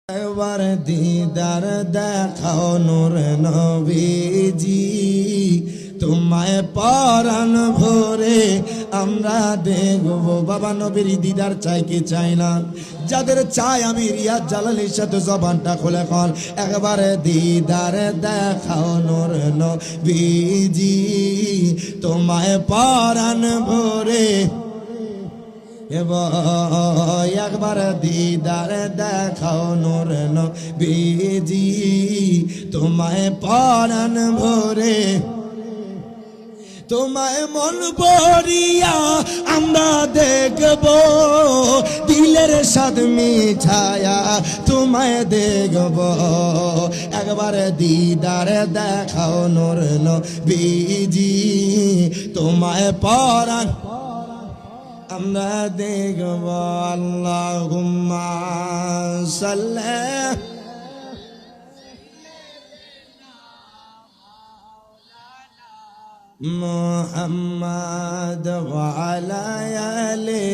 এবার দিদার দেখাও নূর নবীজি, তোমায় পরাণ ভরে আমরা দেখবো। বাবা নবীর দিদার চাই কি চাই না? যাদের চাই আমি রিয়াজ জালালির সাথে জবানটা খুলে কর, একবার দিদার দেখাও নূর নবীজি, তোমায় পরাণ ভরে একবার দিদার দেখাও নূর নবীজি, তোমায় পরাণ ভরে, তোমায় মন ভরিয়া আমরা দেখব, দিলের স্বাদ মিঠায়া তোমায় দেখব। একবার দিদার দেখাও নূর নবীজি, তোমায় পরাণ আমরা দেখব। আল্লাহুম্মা সাল্লি মুহাম্মাদ ওয়া আলা আলি